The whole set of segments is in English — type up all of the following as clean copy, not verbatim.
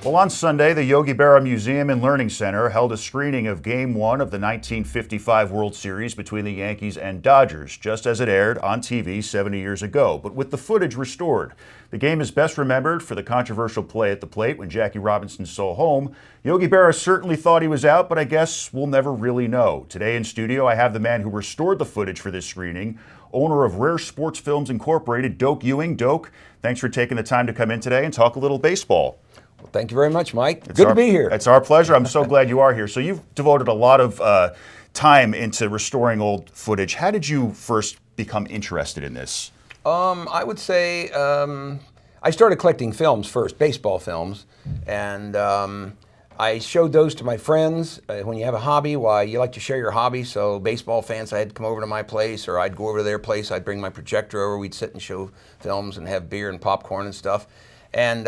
Well, on Sunday, the Yogi Berra Museum and Learning Center held a screening of Game 1 of the 1955 World Series between the Yankees and Dodgers, just as it aired on TV 70 years ago, but with the footage restored. The game is best remembered for the controversial play at the plate when Jackie Robinson stole home. Yogi Berra certainly thought he was out, but I guess we'll never really know. Today in studio, I have the man who restored the footage for this screening, owner of Rare Sports Films Incorporated, Doak Ewing. Doak, thanks for taking the time to come in today and talk a little baseball. Well, thank you very much, Mike. Good to be here. It's our pleasure. I'm so glad you are here. So you've devoted a lot of time into restoring old footage. How did you first become interested in this? I would say I started collecting films first, baseball films, and I showed those to my friends. When you have a hobby, why, you like to share your hobby, so baseball fans, I'd come over to my place, or I'd go over to their place, I'd bring my projector over, we'd sit and show films and have beer and popcorn and stuff. And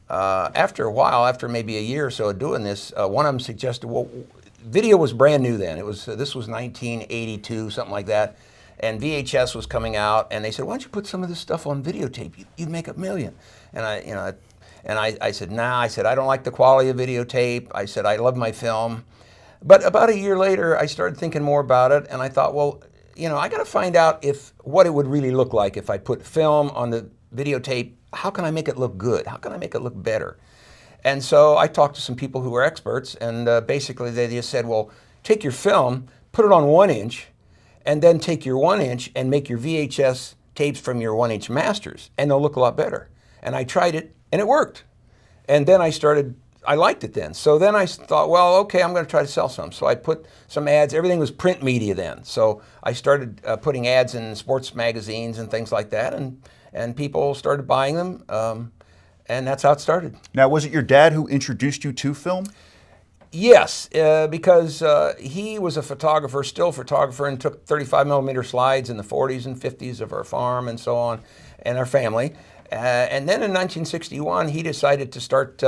after a while, after maybe a year or so of doing this, one of them suggested, well, video was brand new then. This was 1982, something like that, and VHS was coming out, and they said, why don't you put some of this stuff on videotape? You'd make a million. And I said, nah. I said, I don't like the quality of videotape. I said, I love my film. But about a year later, I started thinking more about it, and I thought, well, I got to find out what it would really look like if I put film on the videotape. How can I make it look good? How can I make it look better? And so I talked to some people who were experts, and basically they just said, well, take your film, put it on 1-inch, and then take your 1-inch and make your VHS tapes from your 1-inch masters, and they'll look a lot better. And I tried it, and it worked. And then I liked it then. So then I thought, well, okay, I'm going to try to sell some. So I put some ads. Everything was print media then. So I started putting ads in sports magazines and things like that, and people started buying them, and that's how it started. Now, was it your dad who introduced you to film? Yes, because he was a photographer, still photographer, and took 35mm slides in the 40s and 50s of our farm and so on, and our family. And then in 1961, he decided to start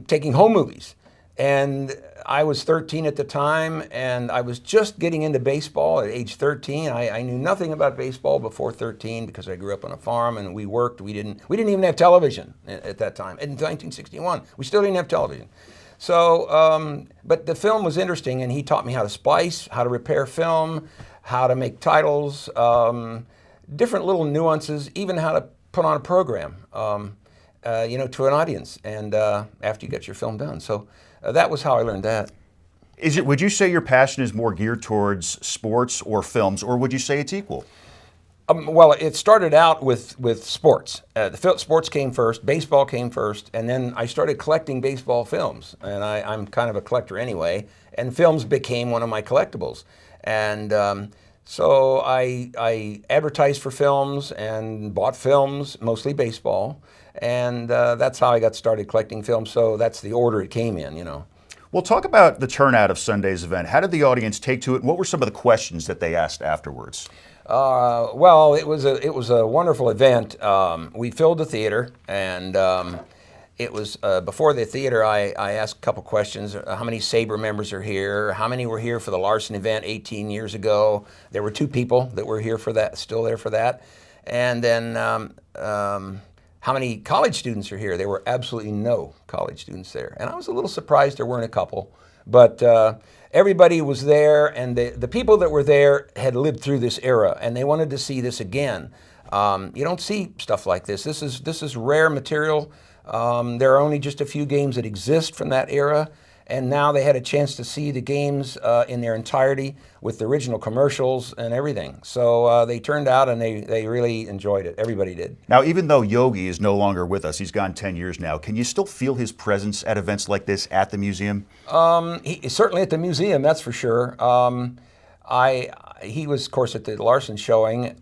taking home movies. And I was 13 at the time, and I was just getting into baseball at age 13. I knew nothing about baseball before 13 because I grew up on a farm and we worked. We didn't even have television at that time. In 1961, we still didn't have television. So, but the film was interesting, and he taught me how to splice, how to repair film, how to make titles, different little nuances, even how to put on a program, to an audience, and after you get your film done. So that was how I learned that. Would you say your passion is more geared towards sports or films, or would you say it's equal? Well, it started out with sports. Sports came first, baseball came first, and then I started collecting baseball films. And I'm kind of a collector anyway, and films became one of my collectibles. And so I advertised for films and bought films, mostly baseball, and that's how I got started collecting films. So that's the order it came in, Well, talk about the turnout of Sunday's event. How did the audience take to it, and what were some of the questions that they asked afterwards? Well, it was a wonderful event. We filled the theater, and it was before the theater. I asked a couple questions. How many Sabre members are here? How many were here for the Larson event 18 years ago? There were 2 people that were here for that, still there for that. And then how many college students are here? There were absolutely no college students there, and I was a little surprised there weren't a couple, but everybody was there, and the people that were there had lived through this era, and they wanted to see this again. You don't see stuff like this. This is rare material. There are only just a few games that exist from that era, and now they had a chance to see the games in their entirety with the original commercials and everything. So they turned out, and they really enjoyed it. Everybody did. Now, even though Yogi is no longer with us, he's gone 10 years now, can you still feel his presence at events like this at the museum? Certainly at the museum, that's for sure. He was, of course, at the Larson showing.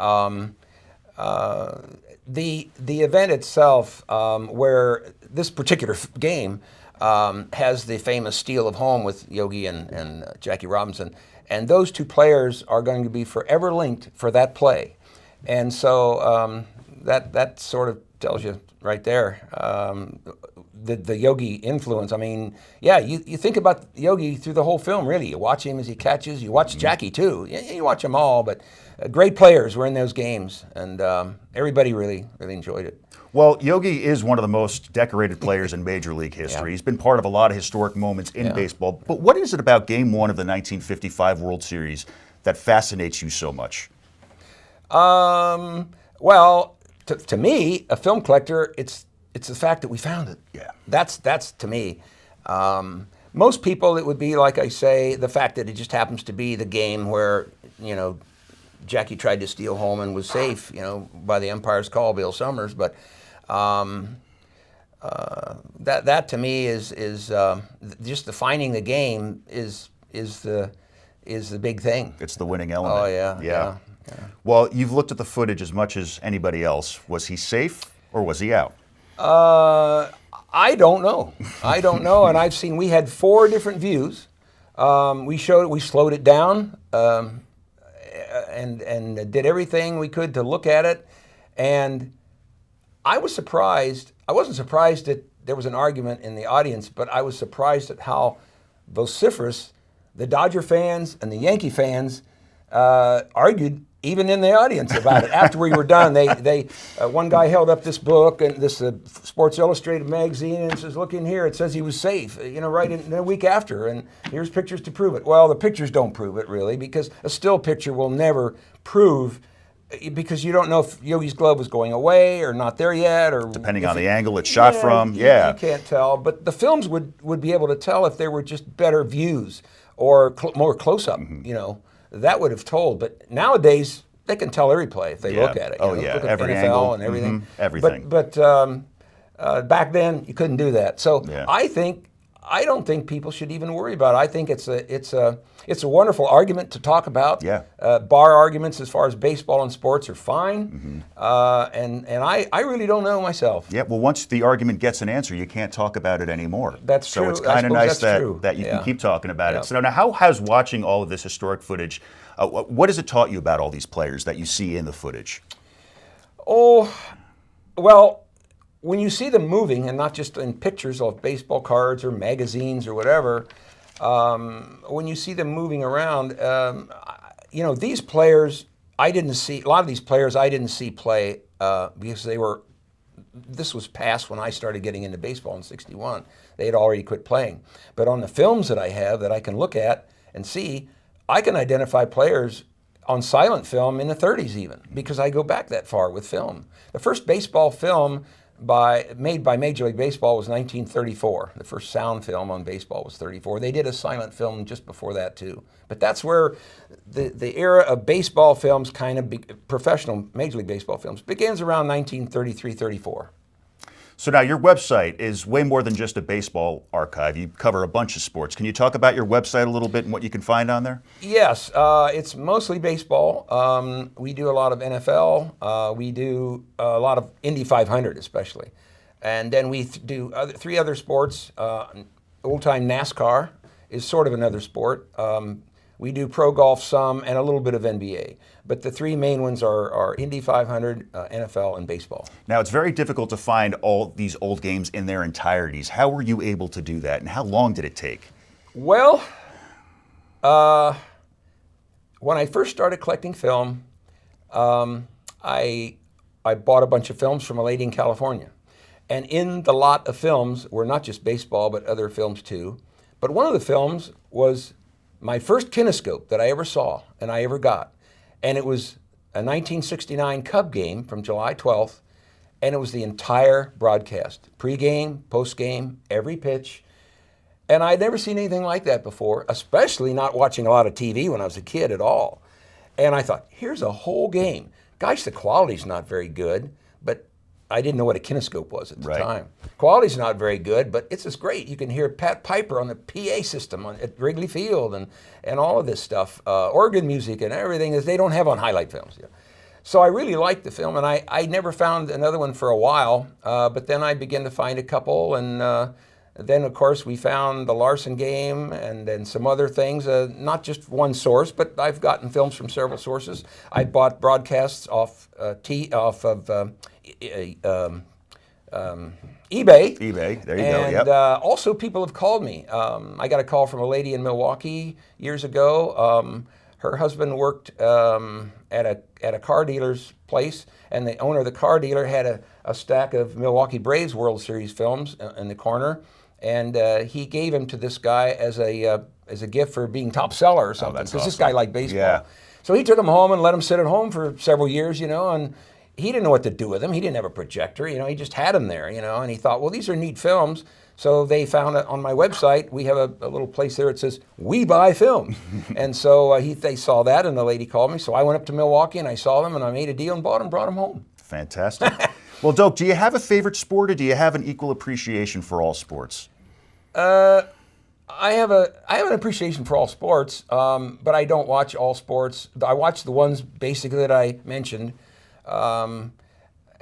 The event itself, where this particular game has the famous steal of home with Yogi and Jackie Robinson, and those 2 players are going to be forever linked for that play, and so that sort of tells you right there the Yogi influence. I mean, yeah, you think about Yogi through the whole film, really. You watch him as he catches. You watch Jackie, too. You watch them all, but great players were in those games, and everybody really enjoyed it. Well, Yogi is one of the most decorated players in Major League history. Yeah. He's been part of a lot of historic moments in baseball. But what is it about Game 1 of the 1955 World Series that fascinates you so much? Well, to me, a film collector, it's the fact that we found it. Yeah. That's to me. Most people, it would be, like I say, the fact that it just happens to be the game where, Jackie tried to steal home and was safe, by the umpire's call, Bill Summers. But that to me is just the finding the game is the big thing. It's the winning element. Oh yeah. Well, you've looked at the footage as much as anybody else. Was he safe or was he out? I don't know. And we had 4 different views. We slowed it down, and did everything we could to look at it. And I was surprised. I wasn't surprised that there was an argument in the audience, but I was surprised at how vociferous the Dodger fans and the Yankee fans argued, even in the audience, about it. After we were done, one guy held up this book, and this Sports Illustrated magazine, and says, "Look in here. It says he was safe." Right in a week after, and here's pictures to prove it. Well, the pictures don't prove it really, because a still picture will never prove, because you don't know if Yogi's glove was going away or not there yet, or depending on the angle it's shot from. You can't tell. But the films would be able to tell if there were just better views or more close up. That would have told. But nowadays, they can tell every play if they look at it. Look at every NFL angle and everything. Everything. But back then, you couldn't do that. So I don't think people should even worry about it. I think it's a wonderful argument to talk about. Yeah. Bar arguments as far as baseball and sports are fine. And I really don't know myself. Yeah, well, once the argument gets an answer, you can't talk about it anymore. That's true. So it's kind of nice that you Yeah. can keep talking about it. So now, how has watching all of this historic footage, what has it taught you about all these players that you see in the footage? Oh, well, when you see them moving, and not just in pictures of baseball cards or magazines or whatever, when you see them moving around, these players, a lot of these players I didn't see play because this was past when I started getting into baseball in '61. They had already quit playing. But on the films that I have that I can look at and see, I can identify players on silent film in the 30s even, because I go back that far with film. The first baseball film made by Major League Baseball was 1934. The first sound film on baseball was 34. They did a silent film just before that too. But that's where the era of baseball films, professional Major League Baseball films, begins around 1933-34. So now your website is way more than just a baseball archive. You cover a bunch of sports. Can you talk about your website a little bit and what you can find on there? Yes, it's mostly baseball. We do a lot of NFL. We do a lot of Indy 500 especially. And then we do 3 other sports. Old-time NASCAR is sort of another sport. We do pro golf some and a little bit of NBA. But the 3 main ones are Indy 500, NFL, and baseball. Now, it's very difficult to find all these old games in their entireties. How were you able to do that, and how long did it take? Well, when I first started collecting film, I bought a bunch of films from a lady in California. And in the lot of films were not just baseball, but other films too. But one of the films was my first kinescope that I ever saw and I ever got. And it was a 1969 Cub game from July 12th, and it was the entire broadcast. Pre-game, post-game, every pitch. And I'd never seen anything like that before, especially not watching a lot of TV when I was a kid at all. And I thought, here's a whole game. Gosh, the quality's not very good, but I didn't know what a kinescope was at the time. Quality's not very good, but it's just great. You can hear Pat Piper on the PA system at Wrigley Field and all of this stuff, organ music and everything that they don't have on highlight films. So I really liked the film, and I never found another one for a while, but then I began to find a couple, and then, of course, we found the Larson game and then some other things, not just one source, but I've gotten films from several sources. I bought broadcasts off of eBay. There you go, And also people have called me. I got a call from a lady in Milwaukee years ago. her husband worked at a car dealer's place, and the owner of the car dealer had a stack of Milwaukee Braves World Series films in the corner, and he gave him to this guy as a gift for being top seller or something, because this guy liked baseball. Yeah. So he took him home and let him sit at home for several years, and he didn't know what to do with them. He didn't have a projector, he just had them there, and he thought, well, these are neat films. So they found it on my website. We have a little place there that says, "We buy film." And so they saw that, and the lady called me. So I went up to Milwaukee, and I saw them, and I made a deal and brought them home. Fantastic. Well, Doak, do you have a favorite sport, or do you have an equal appreciation for all sports? I have an appreciation for all sports, but I don't watch all sports. I watch the ones basically that I mentioned,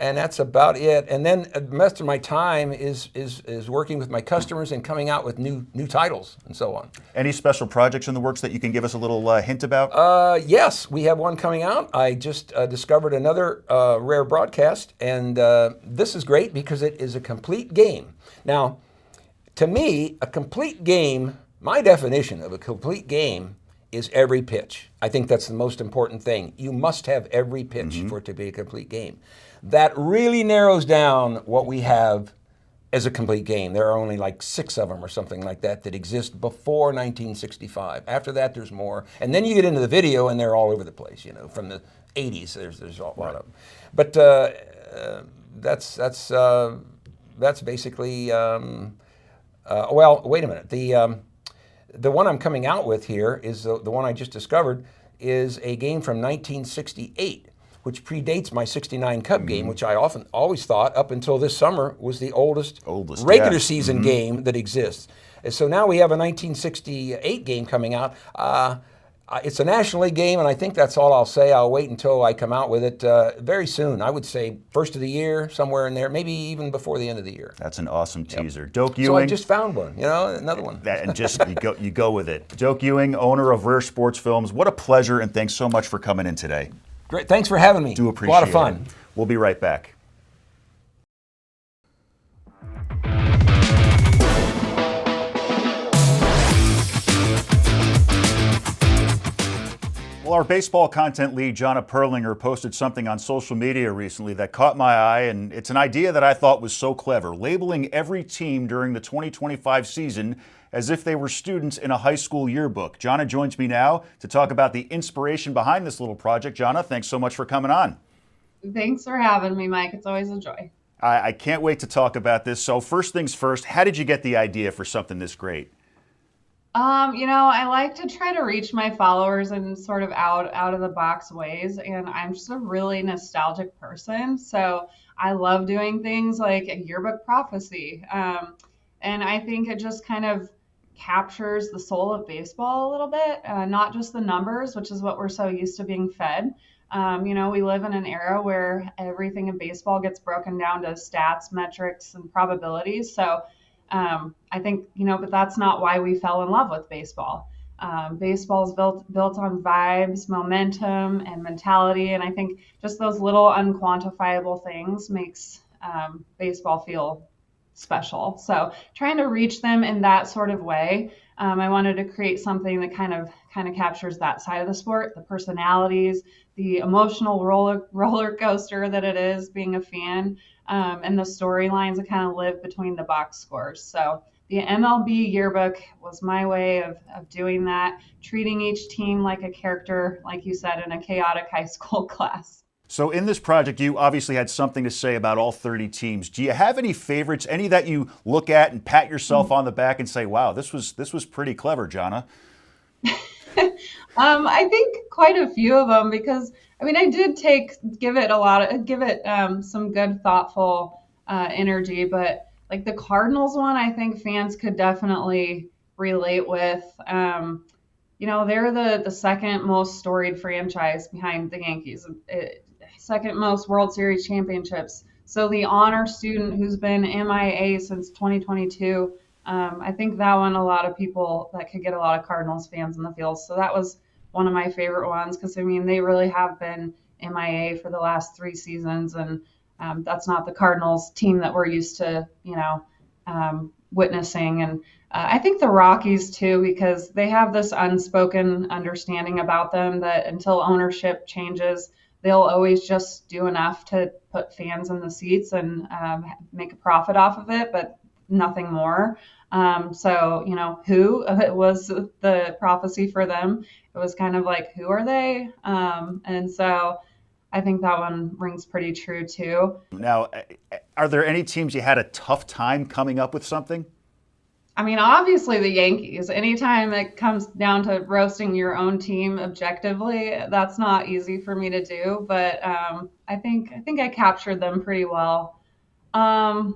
and that's about it. And then the rest of my time is working with my customers and coming out with new titles and so on. Any special projects in the works that you can give us a little hint about? Yes, we have one coming out. I just discovered another rare broadcast, and this is great because it is a complete game. Now, to me, a complete game, my definition of a complete game is every pitch. I think that's the most important thing. You must have every pitch for it to be a complete game. That really narrows down what we have as a complete game. There are only like 6 of them or something like that exist before 1965. After that, there's more. And then you get into the video, and they're all over the place. From the 80s, there's a lot of them. But that's basically. Well, wait a minute. The one I'm coming out with here is the one I just discovered is a game from 1968, which predates my '69 Cup game, which I always thought up until this summer was the oldest regular season game that exists. And so now we have a 1968 game coming out. It's a National League game, and I think that's all I'll say. I'll wait until I come out with it very soon. I would say first of the year, somewhere in there, maybe even before the end of the year. That's an awesome teaser. Doak So Ewing. I just found one, another one. And just you go with it. Doak Ewing, owner of Rare Sports Films. What a pleasure, and thanks so much for coming in today. Great. Thanks for having me. Do appreciate it. A lot of fun. We'll be right back. Well, our baseball content lead, Jonna Perlinger, posted something on social media recently that caught my eye, and it's an idea that I thought was so clever, labeling every team during the 2025 season as if they were students in a high school yearbook. Jonna joins me now to talk about the inspiration behind this little project. Jonna, thanks so much for coming on. Thanks for having me, Mike. It's always a joy. I can't wait to talk about this. So first things first, how did you get the idea for something this great? I like to try to reach my followers in sort of out of the box ways, and I'm just a really nostalgic person. So I love doing things like a yearbook prophecy. And I think it just kind of captures the soul of baseball a little bit, not just the numbers, which is what we're so used to being fed. We live in an era where everything in baseball gets broken down to stats, metrics, and probabilities. So I think, but that's not why we fell in love with baseball. Baseball is built on vibes, momentum, and mentality. And I think just those little unquantifiable things makes baseball feel special. So trying to reach them in that sort of way, I wanted to create something that kind of captures that side of the sport, the personalities, the emotional roller coaster that it is being a fan, and the storylines that kind of live between the box scores. So the MLB yearbook was my way of doing that, treating each team like a character, like you said, in a chaotic high school class. So in this project, you obviously had something to say about all 30 teams. Do you have any favorites, any that you look at and pat yourself on the back and say, wow, this was pretty clever, Jonna? I think quite a few of them, because I did give it some good, thoughtful energy, but like the Cardinals one, I think fans could definitely relate with. They're the second most storied franchise behind the Yankees, second most World Series championships. So the honor student who's been MIA since 2022, I think that one, a lot of people that could get a lot of Cardinals fans in the field. So that was one of my favorite ones, because they really have been MIA for the last 3 seasons, and that's not the Cardinals team that we're used to, witnessing. And I think the Rockies too, because they have this unspoken understanding about them that until ownership changes, they'll always just do enough to put fans in the seats and make a profit off of it, but nothing more. So, who it was the prophecy for them. It was kind of like, who are they? And so I think that one rings pretty true too. Now, are there any teams you had a tough time coming up with something? I mean, obviously the Yankees. Anytime it comes down to roasting your own team objectively, that's not easy for me to do. But I think I captured them pretty well. I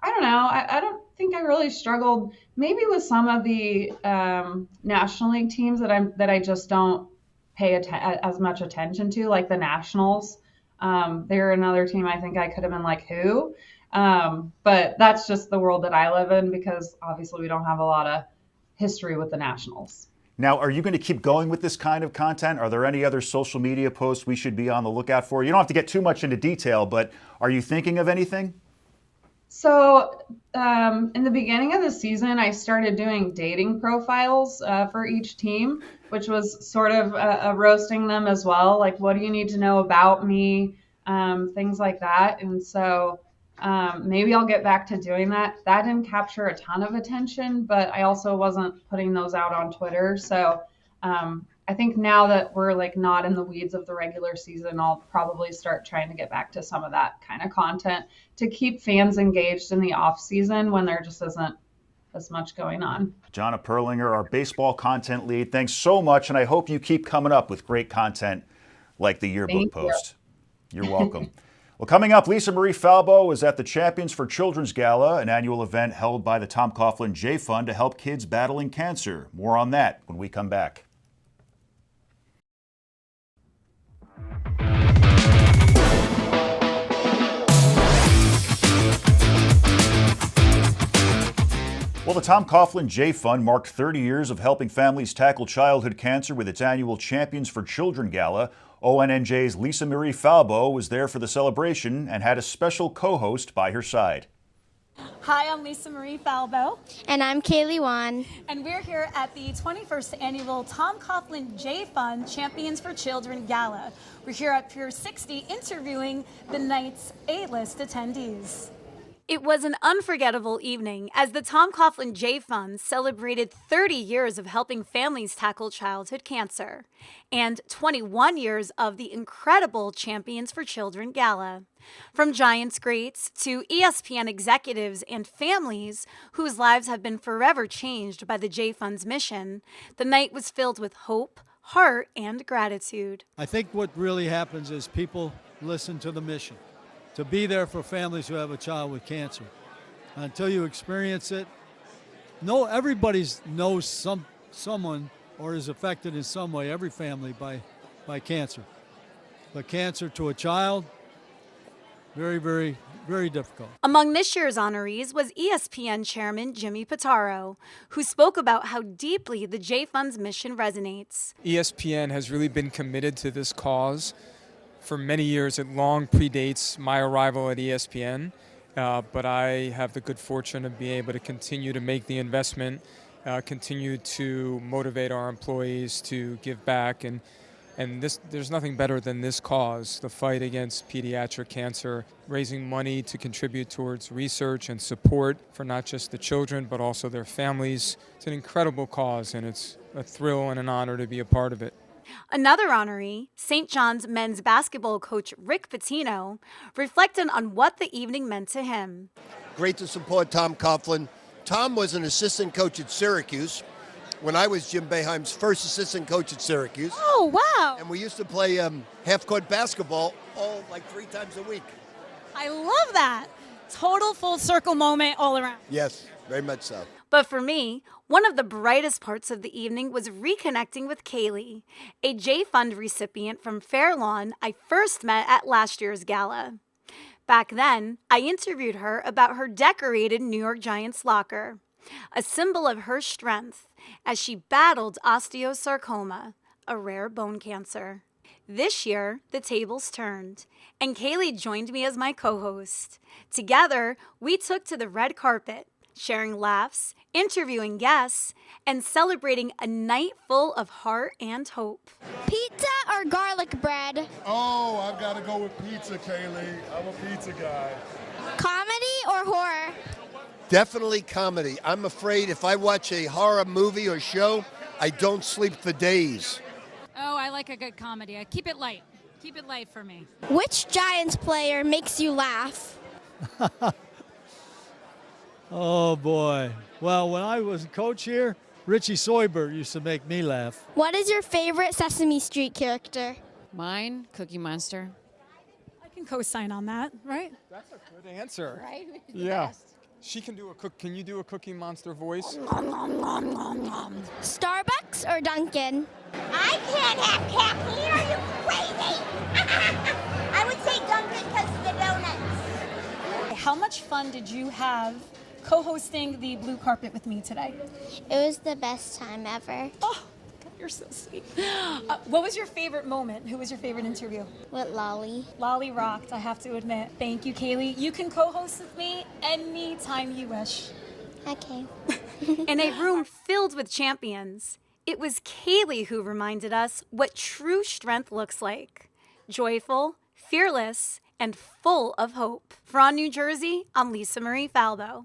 don't know. I don't think I really struggled. Maybe with some of the National League teams that I just don't pay as much attention to, like the Nationals. They're another team I think I could have been like, who? But that's just the world that I live in because obviously we don't have a lot of history with the Nationals. Now, are you going to keep going with this kind of content? Are there any other social media posts we should be on the lookout for? You don't have to get too much into detail, but are you thinking of anything? So in the beginning of the season, I started doing dating profiles for each team, which was sort of roasting them as well. Like, what do you need to know about me? Things like that. And so maybe I'll get back to doing that. That didn't capture a ton of attention, but I also wasn't putting those out on Twitter. So I think now that we're like not in the weeds of the regular season, I'll probably start trying to get back to some of that kind of content to keep fans engaged in the off season when there just isn't as much going on. Jonna Perlinger, our baseball content lead, thanks so much, and I hope you keep coming up with great content like the yearbook post. You're welcome. Well, coming up, Lisa Marie Falbo is at the Champions for Children's Gala, an annual event held by the Tom Coughlin Jay Fund to help kids battling cancer. More on that when we come back. Well, the Tom Coughlin Jay Fund marked 30 years of helping families tackle childhood cancer with its annual Champions for Children Gala. ONNJ's Lisa Marie Falbo was there for the celebration and had a special co-host by her side. Hi, I'm Lisa Marie Falbo. And I'm Kaylee Wan. And we're here at the 21st annual Tom Coughlin Jay Fund Champions for Children Gala. We're here at Pier 60 interviewing the night's A-list attendees. It was an unforgettable evening as the Tom Coughlin Jay Fund celebrated 30 years of helping families tackle childhood cancer and 21 years of the incredible Champions for Children Gala. From Giants greats to ESPN executives and families whose lives have been forever changed by the Jay Fund's mission, the night was filled with hope, heart, and gratitude. I think what really happens is people listen to the mission. To be there for families who have a child with cancer. Until you experience it, everybody knows someone or is affected in some way, every family, by cancer. But cancer to a child, very, very, very difficult. Among this year's honorees was ESPN Chairman Jimmy Pitaro, who spoke about how deeply the Jay Fund's mission resonates. ESPN has really been committed to this cause for many years. It long predates my arrival at ESPN, but I have the good fortune of being able to continue to make the investment, continue to motivate our employees to give back, and there's nothing better than this cause, the fight against pediatric cancer, raising money to contribute towards research and support for not just the children but also their families. It's an incredible cause, and it's a thrill and an honor to be a part of it. Another honoree, St. John's men's basketball coach Rick Pitino, reflected on what the evening meant to him. Great to support Tom Coughlin. Tom was an assistant coach at Syracuse when I was Jim Boeheim's first assistant coach at Syracuse. Oh, wow. And we used to play half-court basketball like 3 times a week. I love that. Total full circle moment all around. Yes, very much so. But for me, one of the brightest parts of the evening was reconnecting with Kaylee, a Jay Fund recipient from Fair Lawn I first met at last year's gala. Back then, I interviewed her about her decorated New York Giants locker, a symbol of her strength as she battled osteosarcoma, a rare bone cancer. This year, the tables turned, and Kaylee joined me as my co-host. Together, we took to the red carpet, sharing laughs, interviewing guests, and celebrating a night full of heart and hope. Pizza or garlic bread? Oh, I've got to go with pizza, Kaylee. I'm a pizza guy. Comedy or horror? Definitely comedy. I'm afraid if I watch a horror movie or show, I don't sleep for days. Oh, I like a good comedy. I keep it light. Keep it light for me. Which Giants player makes you laugh? Oh boy. Well, when I was coach here, Richie Soybert used to make me laugh. What is your favorite Sesame Street character? Mine, Cookie Monster. I can co-sign on that, right? That's a good answer. Right? Yeah. She can do a Can you do a Cookie Monster voice? Starbucks or Dunkin'? I can't have caffeine. Are you crazy? I would say Dunkin' because of the donuts. How much fun did you have co-hosting the blue carpet with me today? It was the best time ever. Oh, God, you're so sweet. What was your favorite moment? Who was your favorite interview? With Lolly. Lolly rocked, I have to admit. Thank you, Kaylee. You can co-host with me anytime you wish. Okay. In a room filled with champions, it was Kaylee who reminded us what true strength looks like. Joyful, fearless, and full of hope. For On New Jersey, I'm Lisa Marie Faldo.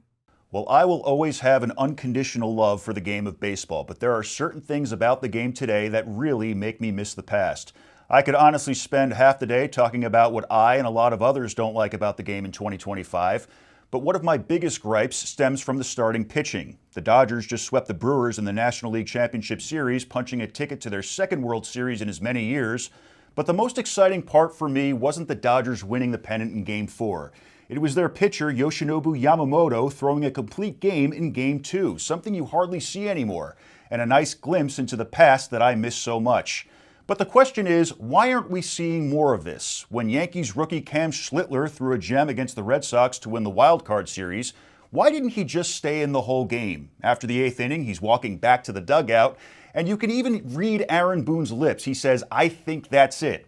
Well, I will always have an unconditional love for the game of baseball, but there are certain things about the game today that really make me miss the past. I could honestly spend half the day talking about what I and a lot of others don't like about the game in 2025, but one of my biggest gripes stems from the starting pitching. The Dodgers just swept the Brewers in the National League Championship Series, punching a ticket to their second World Series in as many years. But the most exciting part for me wasn't the Dodgers winning the pennant in Game 4. It was their pitcher, Yoshinobu Yamamoto, throwing a complete game in Game 2, something you hardly see anymore, and a nice glimpse into the past that I miss so much. But the question is, why aren't we seeing more of this? When Yankees rookie Cam Schlittler threw a gem against the Red Sox to win the Wild Card Series, why didn't he just stay in the whole game? After the 8th inning, he's walking back to the dugout, and you can even read Aaron Boone's lips. He says, "I think that's it."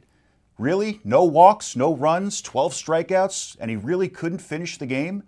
Really? No walks, no runs, 12 strikeouts, and he really couldn't finish the game?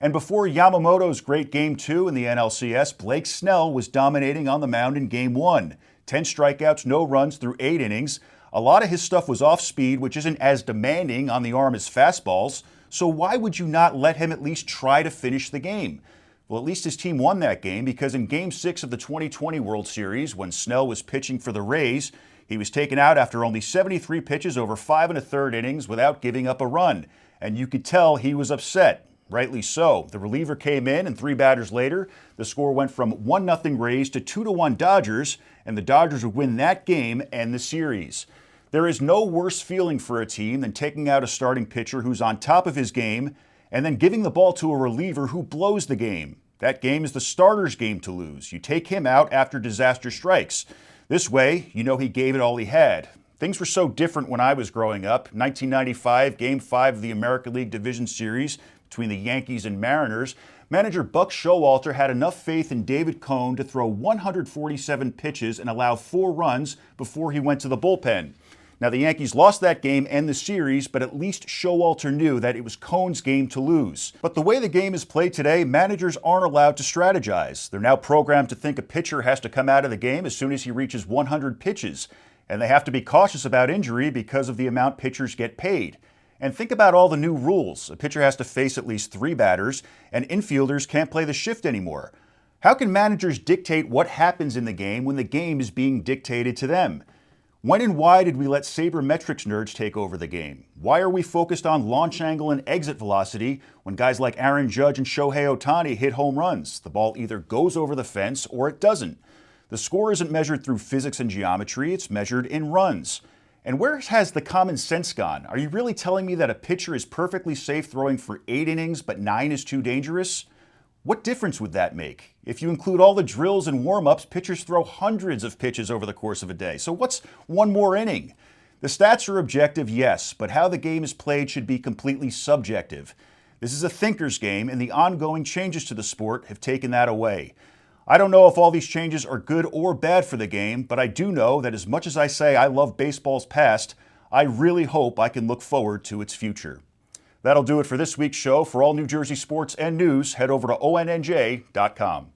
And before Yamamoto's great Game 2 in the NLCS, Blake Snell was dominating on the mound in Game 1. 10 strikeouts, no runs through 8 innings. A lot of his stuff was off speed, which isn't as demanding on the arm as fastballs. So why would you not let him at least try to finish the game? Well, at least his team won that game because in Game 6 of the 2020 World Series, when Snell was pitching for the Rays, he was taken out after only 73 pitches over 5 1/3 innings without giving up a run. And you could tell he was upset. Rightly so. The reliever came in, and 3 batters later, the score went from 1-0 Rays to 2-1 Dodgers, and the Dodgers would win that game and the series. There is no worse feeling for a team than taking out a starting pitcher who's on top of his game and then giving the ball to a reliever who blows the game. That game is the starter's game to lose. You take him out after disaster strikes. This way, you know he gave it all he had. Things were so different when I was growing up. 1995, Game 5 of the American League Division Series between the Yankees and Mariners, manager Buck Showalter had enough faith in David Cone to throw 147 pitches and allow 4 runs before he went to the bullpen. Now, the Yankees lost that game and the series, but at least Showalter knew that it was Cone's game to lose. But the way the game is played today, managers aren't allowed to strategize. They're now programmed to think a pitcher has to come out of the game as soon as he reaches 100 pitches. And they have to be cautious about injury because of the amount pitchers get paid. And think about all the new rules. A pitcher has to face at least 3 batters, and infielders can't play the shift anymore. How can managers dictate what happens in the game when the game is being dictated to them? When and why did we let sabermetrics nerds take over the game? Why are we focused on launch angle and exit velocity when guys like Aaron Judge and Shohei Ohtani hit home runs? The ball either goes over the fence or it doesn't. The score isn't measured through physics and geometry, it's measured in runs. And where has the common sense gone? Are you really telling me that a pitcher is perfectly safe throwing for 8 innings but 9 is too dangerous? What difference would that make? If you include all the drills and warm-ups, pitchers throw hundreds of pitches over the course of a day. So what's one more inning? The stats are objective, yes, but how the game is played should be completely subjective. This is a thinker's game, and the ongoing changes to the sport have taken that away. I don't know if all these changes are good or bad for the game, but I do know that as much as I say I love baseball's past, I really hope I can look forward to its future. That'll do it for this week's show. For all New Jersey sports and news, head over to ONNJ.com.